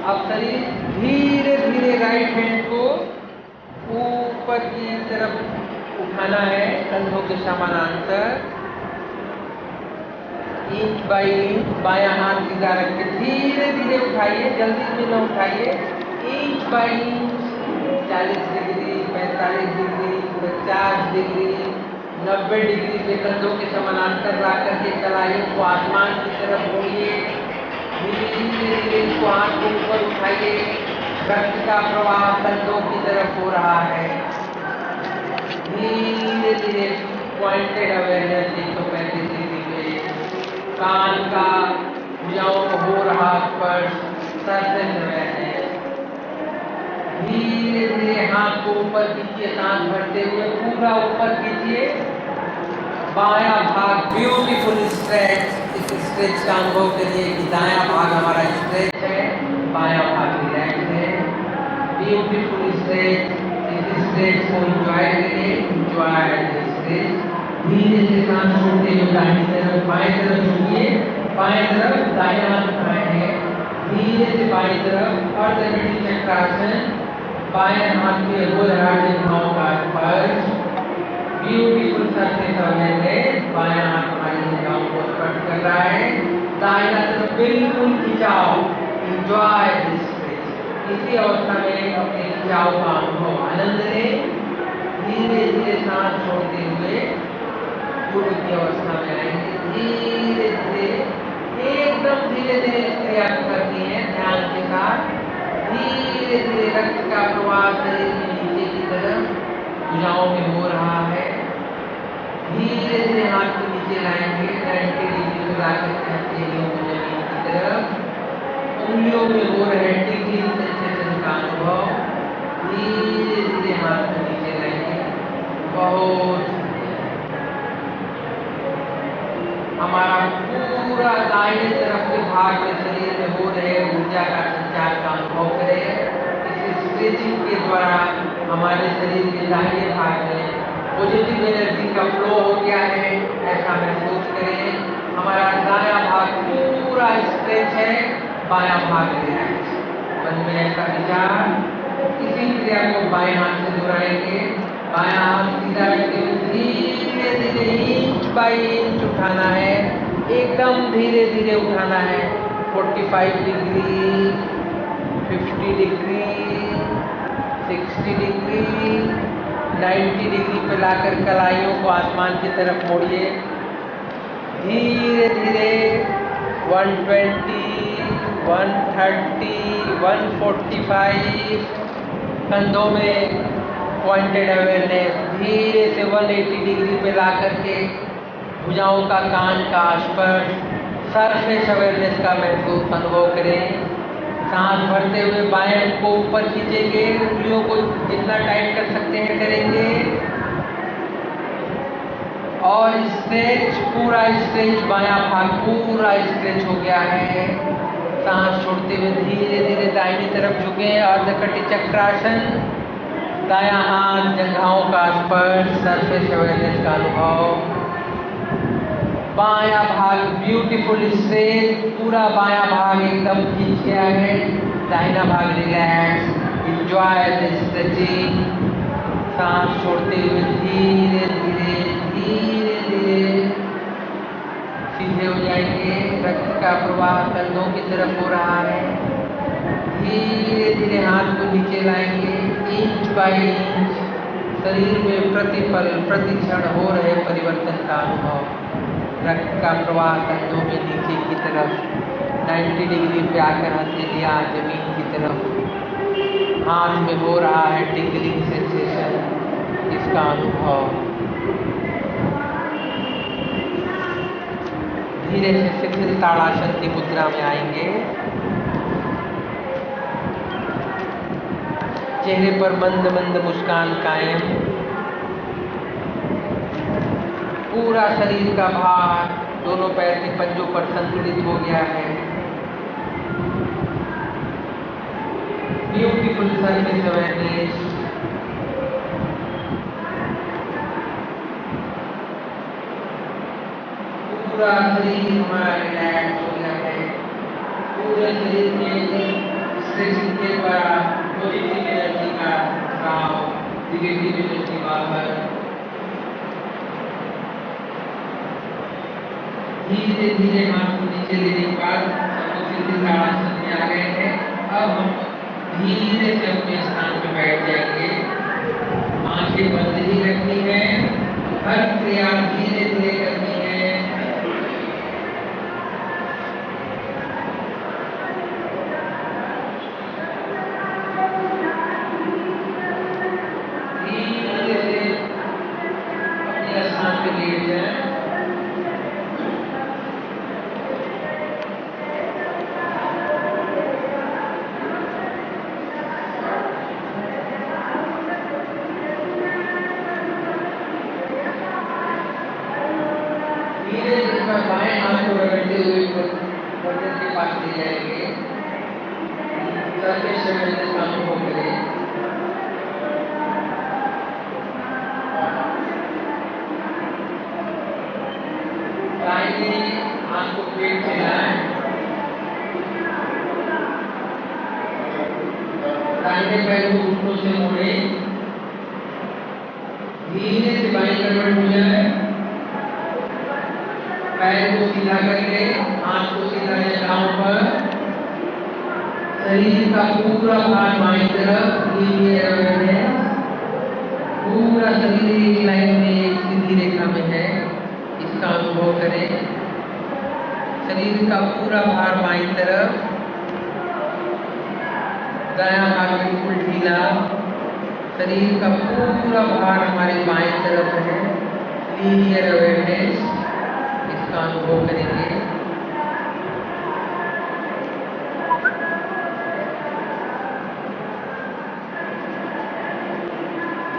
अब शरीर धीरे धीरे राइट हैंड को ऊपर की तरफ उठाना है, कंधों के समानांतर, इंच बाई इंच बायां हाथ सीधा रख के धीरे धीरे उठाइए, जल्दी में न उठाइए। Inch by inch 40 degree, 45 degree, 50 degree, 90 degree पे कंधों के समानांतर ला करके कलाइयों को आसमान की तरफ मोड़िए। धीरे धीरे इसको हाथ को ऊपर उठाइए। रक्त का प्रवाह कंधों की तरफ हो रहा है। धीरे धीरे पॉइंटेड अवेयरनेस 135 डिग्री पे कान का भुजाओं को हो रहा स्पर्श, सरफेस अवेयरनेस। धीरे धीरे हाथ को ऊपर कीजिए, सांस भरते हुए पूरा ऊपर कीजिए। बायां भाग ब्यूटीफुल स्ट्रेच, इस स्ट्रेच का अनुभव करिए कि दायां भाग हमारा स्ट्रेच है, बायां भाग रिलैक्स है। ब्यूटीफुल स्ट्रेच, इस स्ट्रेच को एंजॉय करिए, एंजॉय द स्ट्रेच। धीरे से सांस छोड़ते हुए दाहिनी तरफ, बाएं तरफ झुकिए, बाएं तरफ दाहिना हाथ उठाएंगे। धीरे से बाएं तरफ अर्धघटी चक्रासन, बाएं हाथ के गोलहार्ड जंघाओं का स्पर्श। ब्यूटीफुल सरफेस अवेयरनेस, बायां हाथ हमारी जंघाओं को स्पर्श कर रहा है। दाहिना तरफ बिल्कुल खिंचाव, एंजॉय दिस स्ट्रेच। इसी अवस्था में अपने खिंचाव का अनुभव आनंद लें। धीरे धीरे सांस छोड़ते हुए पूर्व की अवस्था में आएंगे। धीरे धीरे, एकदम धीरे धीरे क्रिया करनी है ध्यान के साथ। धीरे धीरे रक्त का प्रवाह शरीर में नीचे की तरफ भुजाओं में हो रहा है। धीरे धीरे हाथ को नीचे लाएंगे, 90 डिग्री पे लाकर हथेलियों को जमीन की तरफ, उंगलियों में हो रहे डिग्री सेंसेशन का अनुभव। धीरे धीरे हाथ को नीचे लाएंगे। बहुत हमारा पूरा दाहिने तरफ के भाग में शरीर में हो रहे ऊर्जा का संचार का अनुभव करें। इस स्ट्रेचिंग के द्वारा हमारे शरीर के दाहिने भाग में पॉजिटिव एनर्जी का फ्लो हो गया है, ऐसा महसूस करें। हमारा दायां भाग पूरा स्ट्रेच है, बायां भाग रिलैक्स। मन में ऐसा विचार। इसी क्रिया को बाएं हाथ से दोहराएंगे। बायां हाथ सीधा रखते हुए धीरे धीरे इंच बाई इंच उठाना है, एकदम धीरे धीरे उठाना है। 45 डिग्री, 50 डिग्री, 60 डिग्री, 90 डिग्री पे लाकर कलाइयों को आसमान की तरफ मोड़िए। धीरे धीरे 120, 130, 145, कंधों में पॉइंटेड अवेयरनेस। धीरे से 180 डिग्री पे ला करके भुजाओं का कान का स्पर्श, सरफेस अवेयरनेस का महसूस अनुभव करें। सांस भरते हुए बाएं को ऊपर खींचेंगे, उंगलियों को जितना टाइट कर सकते हैं करेंगे। और स्ट्रेच, पूरा स्ट्रेच, बायां भाग पूरा स्ट्रेच हो गया है। सांस छोड़ते हुए धीरे धीरे दाहिनी तरफ झुके, अर्धकटी चक्रासन। दायां हाथ जंघाओं का स्पर्श, सरफेस अवेयरनेस का अनुभव। बायां भाग ब्यूटीफुल स्ट्रेच, पूरा बायां भाग एकदम खींच गया है। दाहिना भाग रिलैक्स, एंजॉय द स्ट्रेचिंग। सांस छोड़ते हुए धीरे धीरे धीरे धीरे सीधे हो जाएंगे। रक्त का प्रवाह कंधों की तरफ हो रहा है। धीरे धीरे हाथ को नीचे लाएंगे, इंच बाई इंच शरीर में प्रतिपल प्रतिक्षण हो रहे परिवर्तन का अनुभव। रक्त का प्रवाह कंधों में नीचे की तरफ 90 डिग्री पे आकर हथेलियाँ जमीन की तरफ, हाथ में हो रहा है टिंगलिंग सेंसेशन, इसका अनुभव। धीरे से शिथिल ताड़ासन की मुद्रा में आएंगे। चेहरे पर मंद मंद मुस्कान कायम। पूरा शरीर का भार दोनों पैर के पंजों पर संतुलित हो गया है। Beautiful service awareness. पूरा शरीर हमारा रिलैक्स हो गया है। पूरे शरीर में स्ट्रेचिंग के द्वारा पॉजिटिव एनर्जी का भाव, नेगेटिव एनर्जी बाहर। धीरे धीरे हाथ को नीचे लेने के बाद हम आसन में आ गए हैं। अब हम धीरे से अपने स्थान पर बैठ जाएंगे। आंखें बंद ही रखनी है। हर क्रिया धीरे धीरे करनी है। धीरे से अपने स्थान पर लेट जाए। बाएं हाथ को रगड़ते हुए गर्दन के पास ले जाएंगे। सर के शरीर का अनुभव करें। दाहिने हाथ को पेट से लाएं। दाहिने पैर को घुटनों से मोड़ें। धीरे से बाएं करवट हो जाए। पैर को सीधा करके हाथ को सीधा जगहों पर। शरीर का पूरा भार बाईं तरफ, पूरा शरीर एक लाइन में एक सीधी रेखा में है, इसका अनुभव करें। शरीर का पूरा भार बाईं तरफ, दायां भाग बिल्कुल ढीला। शरीर का पूरा भार हमारे बाईं तरफ है। लीनियर अवेयरनेस, इसका अनुभव करेंगे।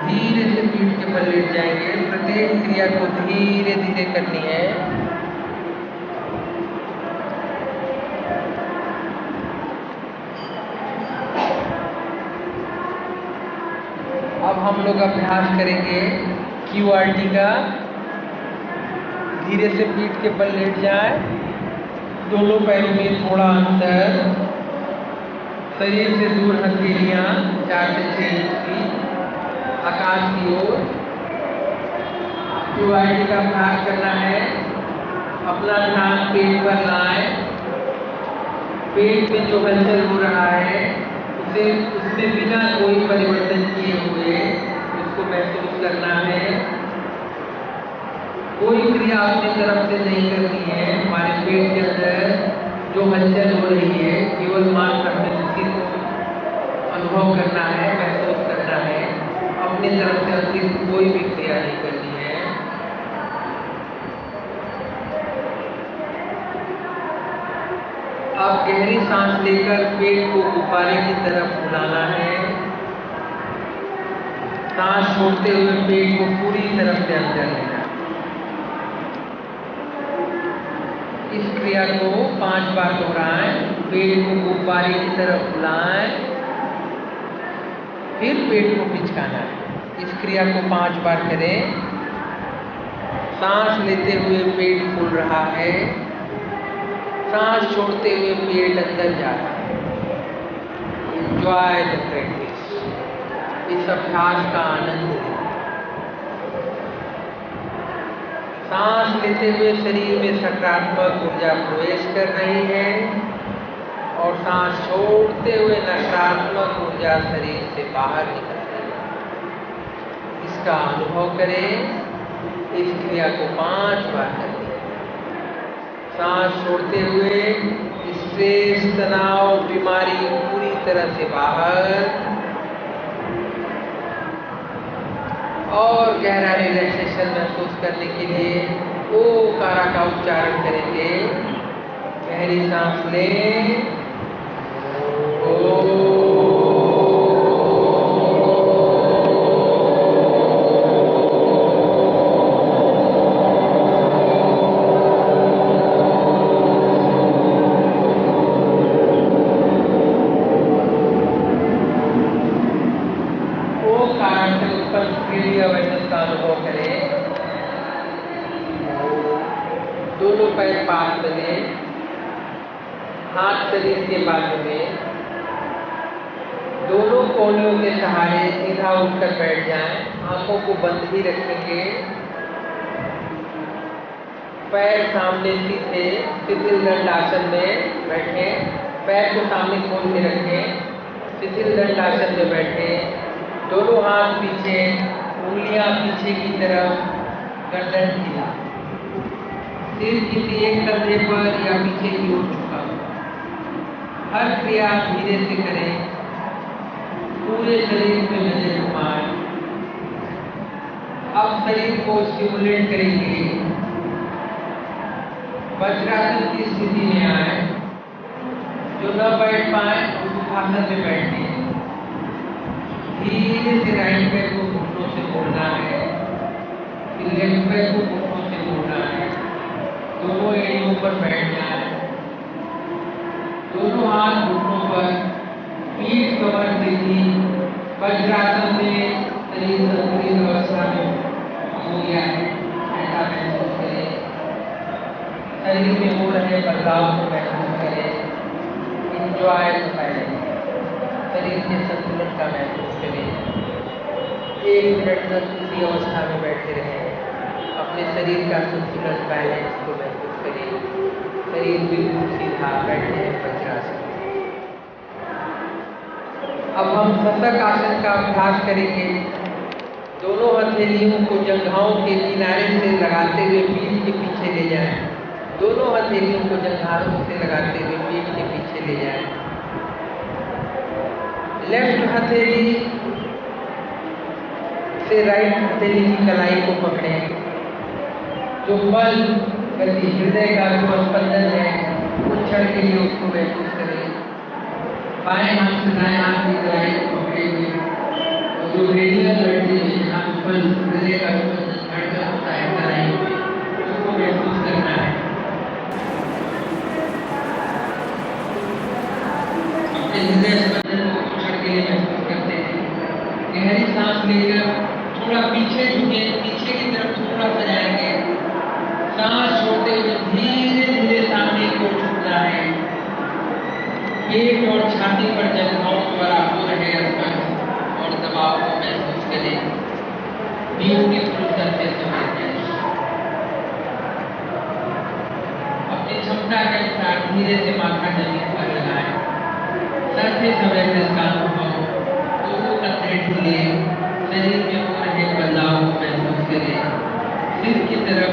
धीरे से पीठ के बल लेट जाएंगे। प्रत्येक क्रिया को धीरे धीरे करनी है। अब हम लोग अभ्यास करेंगे QRT का। धीरे से पीठ के बल लेट जाए। दोनों पैरों में थोड़ा अंतर। शरीर से दूर हथेलियाँ 4 से 6 इंच की, आकाश की ओर। QRT का अभ्यास करना है। अपना ध्यान पेट पर लाएं। पेट में जो हलचल हो रहा है उसमें बिना कोई परिवर्तन किए हुए उसको महसूस करना है। कोई क्रिया अपनी तरफ से नहीं करनी है। हमारे पेट के अंदर जो हलचल हो रही है केवल मात्र हमें उसी को अनुभव करना है, महसूस करना है। अपनी तरफ से अतिरिक्त कोई भी क्रिया नहीं करनी है। अब गहरी सांस लेकर पेट को गुब्बारे की तरफ फुलाना है। सांस छोड़ते हुए पेट को पूरी तरफ से अंदर लेना। इस क्रिया को 5 बार दोहराएं। पेट को गुब्बारे की तरफ फुलाएं, फिर पेट को पिचकाना है। इस क्रिया को 5 बार करें। सांस लेते हुए पेट फूल रहा है। सांस छोड़ते हुए पेट अंदर जा रहा है। Enjoy the practice. इस अभ्यास का आनंद लें। सांस लेते हुए शरीर में सकारात्मक ऊर्जा प्रवेश कर रही है और सांस छोड़ते हुए नकारात्मक ऊर्जा शरीर से बाहर निकल रही है। इसका अनुभव करें। इस क्रिया को 5 बार करें। सांस छोड़ते हुए इस स्ट्रेस, तनाव, बीमारी पूरी तरह से बाहर। और गहरा रिलैक्सेशन महसूस करने के लिए ओकारा का उच्चारण करेंगे। गहरी सांस लें। का अनुभव करें। दोनों पैर पास करें, हाथ शरीर के बाजू में, दोनों कोहनियों के सहारे सीधा उठकर बैठ जाएं। आंखों को बंद ही रखेंगे। पैर सामने सीधे शिथिल दंड आसन में बैठें। पैर को सामने खोल के रखें। शिथिल दंड आसन में बैठें। दोनों हाथ पीछे, उंगलियां पीछे की तरफ, गर्दन ढीला, सिर किसी एक कंधे पर या पीछे की ओर झुका। हर क्रिया धीरे से करें। पूरे शरीर में नजर घुमाएं। अब शरीर को स्टिमुलेट करेंगे। वज्रासन की स्थिति में आए। जो न बैठ पाए वो सुखासन में बैठे। धीरे से राइट पैर को घुटनों से मोड़ना है, फिर लेफ्ट पैर को घुटनों से मोड़ना है। दोनों एड़ियों पर बैठ जाए। दोनों हाथ घुटनों पर, पीठ कमर सीधी। वज्रासन में शरीर संतुलित अवस्था में हो गया है, ऐसा महसूस करें। शरीर में हो रहे बदलाव को महसूस करें। Enjoy the silence. शरीर के संतुलन का महसूस करें। 1 मिनट तक उसी अवस्था में बैठे रहें। अपने शरीर का संतुलन, बैलेंस को महसूस करें। शरीर बिल्कुल सीधा बैठे हैं वज्रासन। अब हम शशक आसन का अभ्यास करेंगे। दोनों हथेलियों को जंघाओं के किनारे से लगाते हुए पीठ के पीछे ले जाएं। दोनों हथेलियों को जंघारों से लगाते हुए पीठ के पीछे ले जाएं। लेफ्ट हथेली से राइट हथेली की कलाई को पकड़ें। जो बल, गति, हृदय का जो स्पंदन है उस क्षण के लिए उसको महसूस करें। बाएं हाथ से दाएं हाथ की कलाई को पकड़े हुए और जो रेडियल लड़ते हैं जहाँ बल, हृदय का स्पंदन, धड़कन होता है कलाई में, उसको महसूस करना है। अपने हृदय स्पंदन को कुछ क्षण के लिए महसूस करते हैं। गहरी सांस लेकर थोड़ा पीछे झुके, पीछे की तरफ थोड़ा सा जाएंगे। सांस छोड़ते हुए धीरे धीरे सामने की ओर झुकना है। पेट और छाती पर जंघाओं द्वारा हो रहे स्पर्श और दबाव को महसूस करें। Beautiful surface awareness. अपनी क्षमता के अनुसार धीरे से माथा जमीन पर लगाएं। सरफेस अवेयरनेस का अनुभव, दोनों कंधे ढीले, शरीर में हो रहे बदलाव को महसूस करें। सिर की तरफ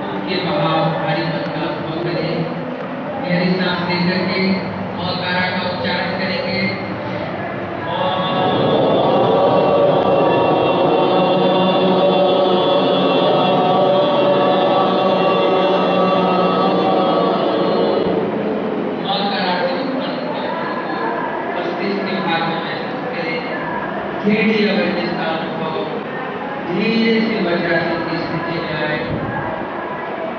उनके बहाव, भारीपन का अनुभव करें। गहरी सांस लेकर के ओकारा का उच्चारण करेंगे। मस्तिष्क के भाग में महसूस करें। धीरे अवेयरनेस का अनुभव। धीरे से वज्रासन की स्थिति में आए।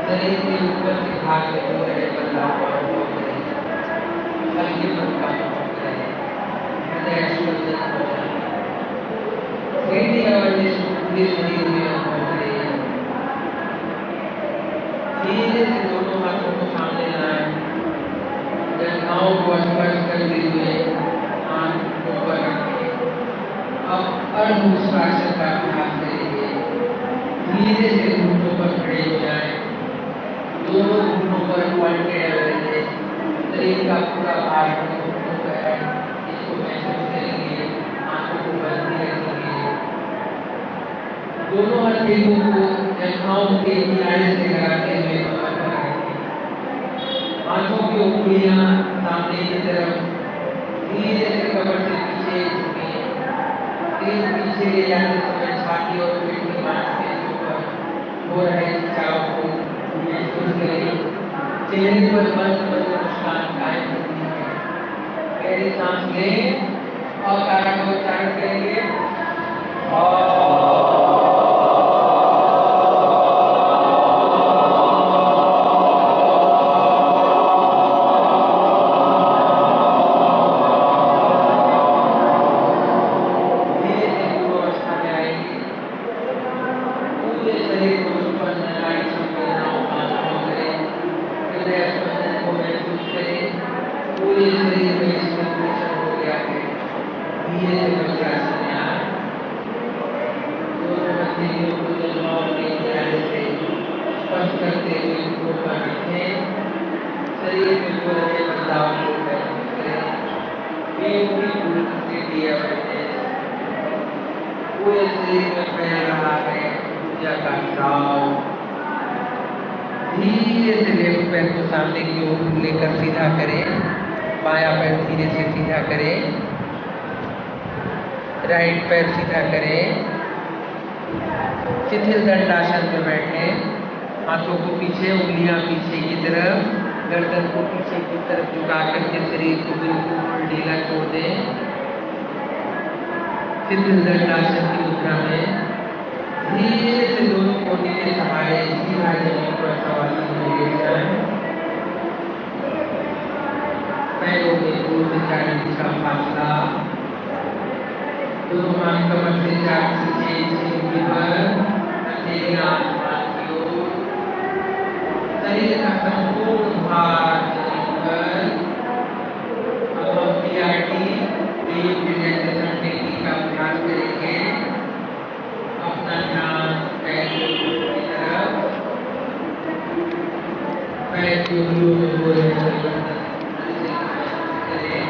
शरीर के ऊपर के भाग में हो रहे बदलाव का अनुभव करें। हल्केपन का अनुभव करें। हृदय स्पंदन हो जाए। धीरे अवेयरनेस पूरे शरीर में अनुभव करें। धीरे से दोनों हाथों को सामने लाएं। जंघाओं को स्पर्श करते हुए हाथ ऊपर रखें। अब अर्धमुस्त्रासन का अभ्यास करेंगे। धीरे से घुटनों पर खड़े हो जाएं। दोनों घुटनों पर पॉइंटेड अवेयरनेस। शरीर का पूरा भार घुटनों पर है, इसको महसूस करेंगे। आंखों को बंद ही रखेंगे। दोनों हथेलियों को जंघाओं के किनारे से लगाते हुए कमर पर रखें। हाथों की उंगलियां सामने की तरफ धीरे से कमर से पीछे झुकें। तेज पीछे ले जाते समय छाती और पेट की मांसपेशियों पर हो रहे खिंचाव को महसूस करें। चेहरे पर बंद बंद मुस्कान कायम रखनी है। गहरी सांस लें और कारा का उच्चारण करेंगे। धीरे से पूर्वावस्था में आएंगे। पूरे शरीर को उत्पन्न नाड़ी संवेदनाओं का अनुभव करें। हृदय स्पंदन को महसूस करें। पूरे शरीर में स्पंदन हो गया है। धीरे से वज्रासन में आए। दोनों हथेलियों को जलवाओं के किनारे से स्पर्श करते हुए उनको पर रखें। शरीर में हो रहे बदलाव को महसूस करें। पूरी स्थिति अवेयरनेस पूरे शरीर में फैल रहा है ऊर्जा का स्राव। धीरे से लेफ्ट पैर को सामने की ओर लेकर सीधा करें। बायां पैर धीरे से सीधा करें। राइट पैर सीधा करें। शिथिल दंडासन में बैठें। हाथों को पीछे, उंगलियां पीछे की तरफ, गर्दन को पीछे की तरफ झुका करके शरीर को बिल्कुल ढीला छोड़ दें। शिथिल दंडासन की मुद्रा में धीरे से दोनों कोहनी के सहारे सीधा जमीन पर शवासन में लेट जाएं। पैरों में 2 से 4 इंच का फासला। दोनों हाथ कमर से 4 से 6 इंच की दूरी पर, हथेलियां आसमान की ओर। शरीर का संपूर्ण भार जमीन पर। अब हम PRT डीप रिलैक्सेशन टेक्निक का अभ्यास करेंगे। अपना ध्यान पैर की तरफ, पैर की उंगलियों में हो रहे परिवर्तन करें।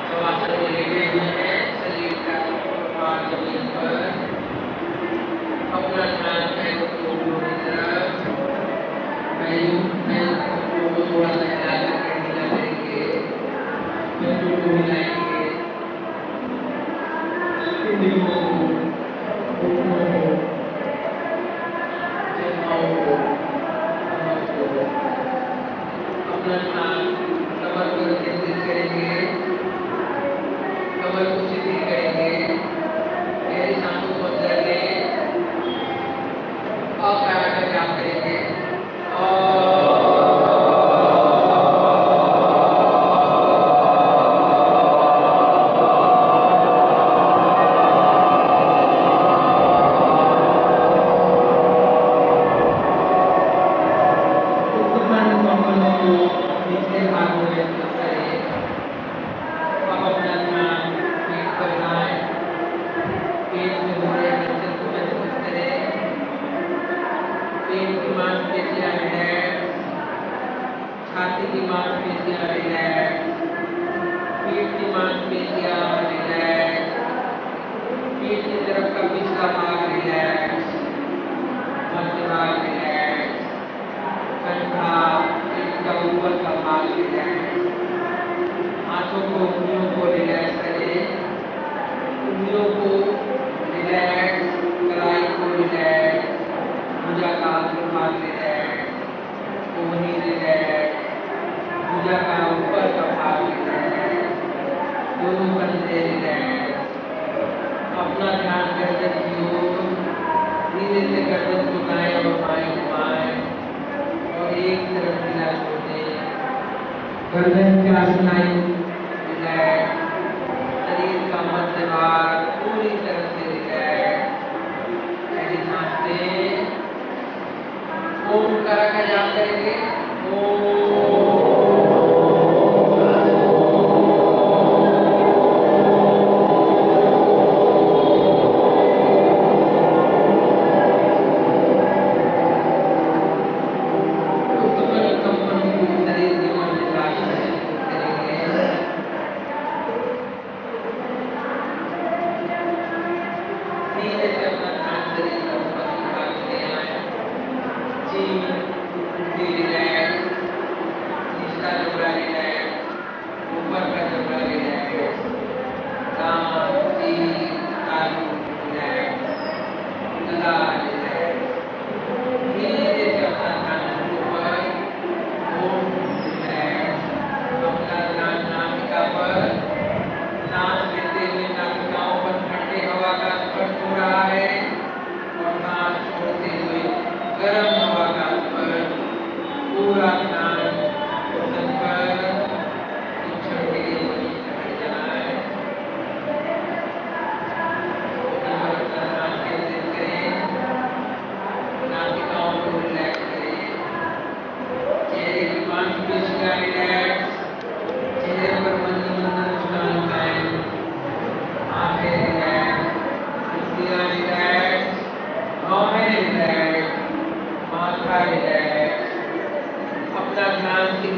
शवासन में लेटे हुए हैं। शरीर का संपूर्ण भार जमीन पर। अपना ध्यान पैरों की उंगलियों की तरफ, पैरों को थोड़ा सा हिला करके ढीला करेंगे। पैरों को हिलाएंगे। उंगलियों को, घुटनों को, जंघाओं को, कमर को। अपना ध्यान कमर पर केंद्रित करेंगे। कमर को शिथिल करेंगे। गहरी सांसों को अंदर लें और कारा का जाप करेंगे। उत्पन्न कंपनों को निचले भाग में महसूस करें। अब अपना ध्यान पेट पर लाएं। पेट में हो रहे हलचल को महसूस करें। पेट की मांसपेशियां रिलैक्स। छाती की मांसपेशियां रिलैक्स। पेट की मांसपेशियां रिलैक्स। पेट की तरफ का पिछला भाग रिलैक्स। मध्य भाग रिलैक्स। कंधा, पेट का ऊपर का भाग रिलैक्स। हाथों को, उंगलियों को रिलैक्स करें। उंगलियों को रिलैक्स, कलाई को रिलैक्स, भुजा का अग्र भाग रिलैक्स, कोहनी रिलैक्स, भुजा का ऊपर का भाग रिलैक्स, दोनों कंधे रिलैक्स। अपना ध्यान गर्दन की ओर। धीरे से गर्दन को दाएं और बाएं घुमाएं और एक तरफ ढीला छोड़ दें। गर्दन का स्नायु रिलैक्स। शरीर का मध्य भाग पूरी तरह से रिलैक्स। गहरी सांस लें। ओमकार का जाप करेंगे। उत्पन्न कंपनों को शरीर के मध्य भाग में महसूस करेंगे।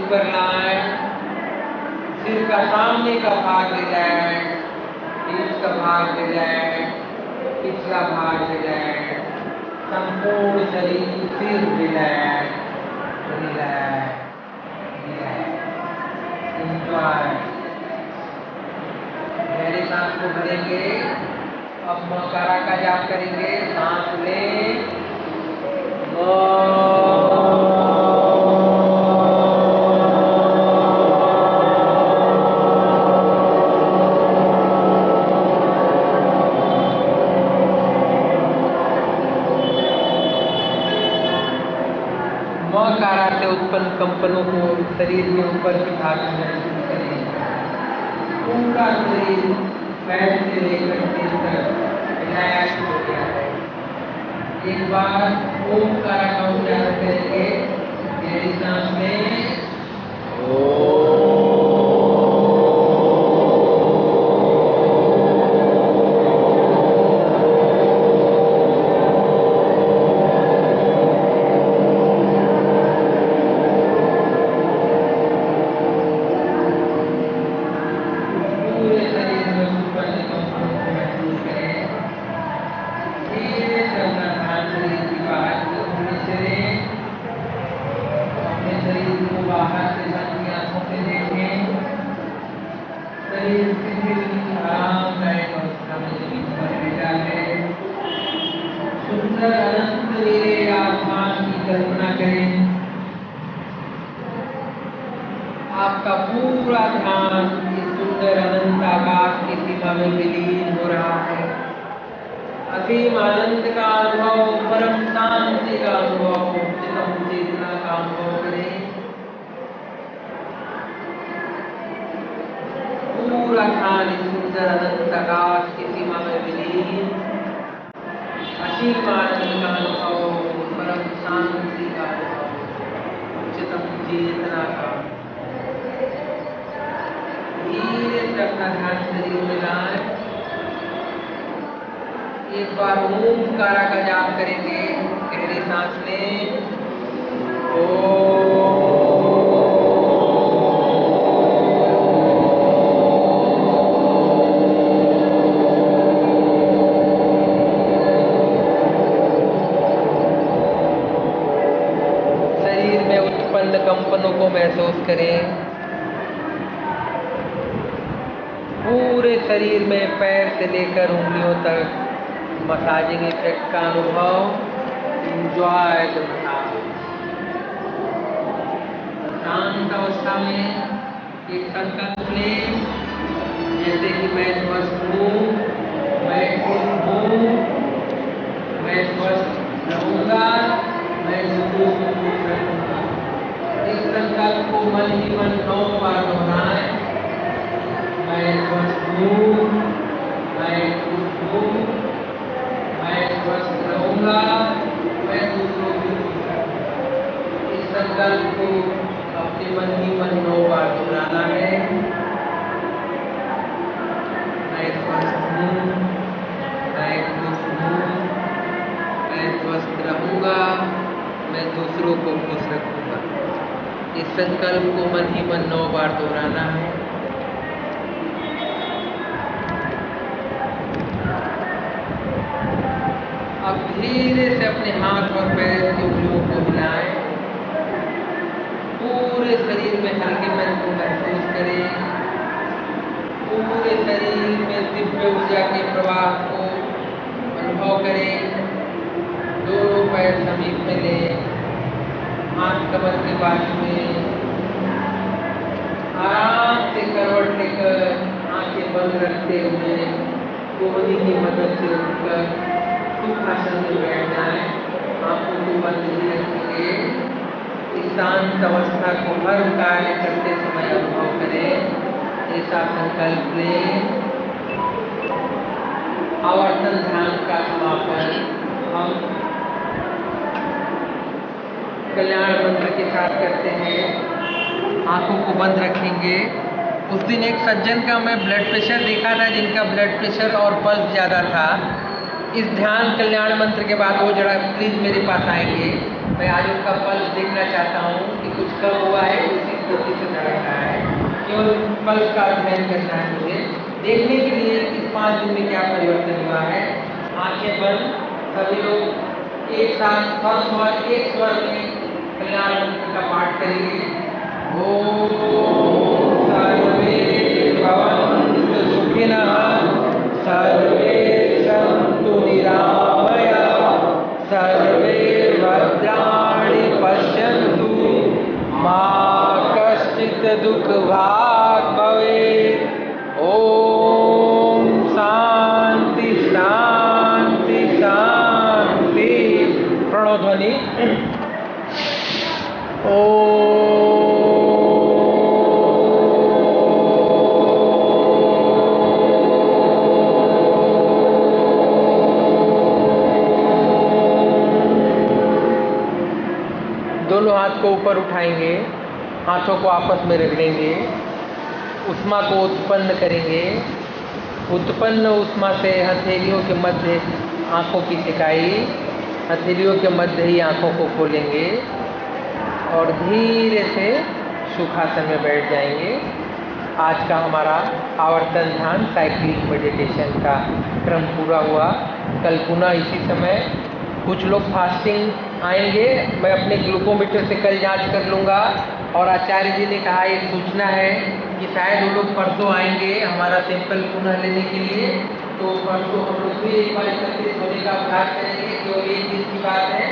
ऊपर लाएं, सिर का सामने का भाग रिलैक्स, बीच का भाग रिलैक्स, पिछला भाग रिलैक्स, संपूर्ण शरीर फिर रिलैक्स, रिलैक्स, रिलैक्स। एंजॉय। गहरी सांस को भरेंगे। अब मकारा का जाप करेंगे। सांस लें। मकारा से उत्पन्न कंपनों को शरीर के ऊपर के भाग में महसूस करें। पूरा शरीर पैर से लेकर सिर तक रिलैक्स हो गया है। एक बार ओमकार का उच्चारण करेंगे। गहरी सांस लें। आपका पूरा ध्यान इस सुंदर अनंत आकाश की सीमा में विलीन हो रहा है। असीम आनंद का अनुभव, परम शांति का अनुभव, चित्तम चेतना का अनुभव करें। पूरा ध्यान इस सुंदर अनंत आकाश की सीमा में विलीन, असीम आनंद का अनुभव, परम शांति का अनुभव, चित्तम चेतना का। धीरे से अपना ध्यान शरीर में लाएं। एक बार ओमकारा का जाप करेंगे। गहरी सांस लें। शरीर में उत्पन्न कंपनों को महसूस करें। पूरे शरीर में पैर से लेकर उंगलियों तक मसाजिंग इफेक्ट का अनुभव। Enjoy the massage. शांत अवस्था में एक संकल्प लें, जैसे कि मैं स्वस्थ हूँ, मैं खुश हूँ, मैं स्वस्थ रहूँगा, मैं दूसरों को खुश रखूँगा। इस संकल्प को मन ही मन 9 बार दोहराएं। मैं स्वस्थ हूँ, मैं खुश हूँ, मैं स्वस्थ रहूँगा, मैं दूसरों को खुश रखूँगा। इस संकल्प को अपने मन ही मन 9 बार दोहराना है। मैं स्वस्थ हूँ, मैं खुश हूँ, मैं स्वस्थ रहूँगा, मैं दूसरों को खुश रखूँगा। इस संकल्प को मन ही मन 9 बार दोहराना है। अब धीरे से अपने हाथ और पैर की उंगलियों को हिलाएं। पूरे शरीर में हल्केपन को महसूस करें। पूरे शरीर में दिव्य ऊर्जा के प्रवाह को अनुभव करें। दोनों पैर समीप में लें, हाथ कमर के बाजू में। आराम से करवट लेकर आंखें बंद रखते हुए कोहनी की मदद से उठकर सुखासन में बैठ जाएं। आंखों को बंद ही रखेंगे। इस शांत अवस्था को हर कार्य करते समय अनुभव करें। ऐसा संकल्प लें। आवर्तन ध्यान का समापन हम कल्याण मंत्र के साथ करते हैं। आंखों को बंद रखेंगे। उस दिन एक सज्जन का मैं ब्लड प्रेशर देखा था, जिनका ब्लड प्रेशर और पल्स ज़्यादा था। इस ध्यान कल्याण मंत्र के बाद वो जरा प्लीज़ मेरे पास आएंगे। मैं आज उनका पल्स देखना चाहता हूँ कि कुछ कम हुआ है, उसी गति से धड़क रहा है। केवल पल्स का अध्ययन करना है मुझे, देखने के लिए इस 5 दिन में क्या परिवर्तन हुआ है। आंखें बंद, सभी लोग एक साथ एक स्वर में कल्याण मंत्र का पाठ करेंगे। ओम सर्वे भवन्तु सुखिनः, सर्वे सन्तु निरामयाः, सर्वे भद्राणि पश्यन्तु, मा कश्चित् दुःखभाग् भवेत्। ओम शांति शांति शांति। प्रणव ध्वनि। दोनों हाथ को ऊपर उठाएंगे, हाथों को आपस में रगड़ेंगे, उष्मा को उत्पन्न करेंगे। उत्पन्न उष्मा से हथेलियों के मध्य आँखों की सिकाई, हथेलियों के मध्य ही आँखों को खोलेंगे और धीरे से सुखासन में बैठ जाएंगे। आज का हमारा आवर्तन ध्यान साइक्लिंग मेडिटेशन का क्रम पूरा हुआ। कल पुनः इसी समय कुछ लोग फास्टिंग आएंगे, मैं अपने ग्लूकोमीटर से कल जांच कर लूँगा। और आचार्य जी ने कहा एक सूचना है कि शायद वो लोग परसों आएंगे हमारा सैंपल पुनः लेने के लिए, तो परसों हम लोग भी एक बार एकत्रित होने का अभ्यास करेंगे। जो एक दिन की बात है,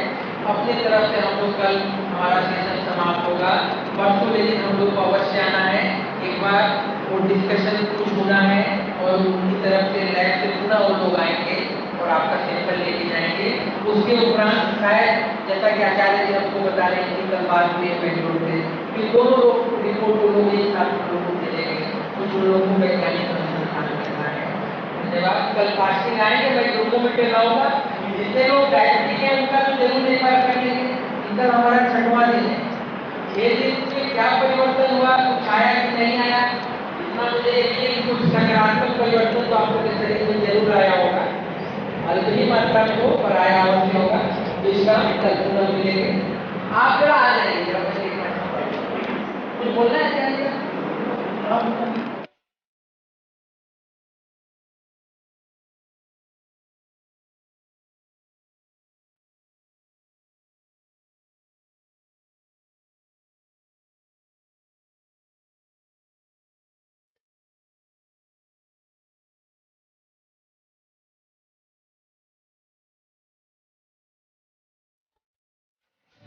अपनी तरफ से हम लोग कल हमारा सेशन समाप्त होगा। परसों लेकिन हम लोग को अवश्य आना है, एक बार वो डिस्कशन कुछ होना है और उनकी तरफ से लैब से पुनः वो लोग आएंगे और आपका सैंपल लेके जाएंगे। उसके उपरांत शायद जैसा कि आचार्य जी हमको बता रहे हैं कि कल बात हुई है बेंगलुरु से कि दोनों लोग रिपोर्ट लोग एक साथ लोगों को मिलेंगे, कुछ लोगों को वैज्ञानिक अनुसंधान करना है। धन्यवाद। कल फास्टिंग आएंगे, मैं ग्लूकोमीटर लाऊंगा। जितने लोग डायबिटिक हैं उनका तो जरूर एक बार कर लेंगे। इधर हमारा 6वां दिन है। 6 दिन में क्या परिवर्तन हुआ, कुछ आया कि नहीं आया, इतना मुझे यकीन, कुछ सकारात्मक परिवर्तन तो आपके शरीर में जरूर आया होगा। अल्पी मात्रा में हो पर आया अवश्य होगा। इसका कल पुनः मिलेंगे। आप जरा आ जाएंगे, कुछ बोलना है क्या?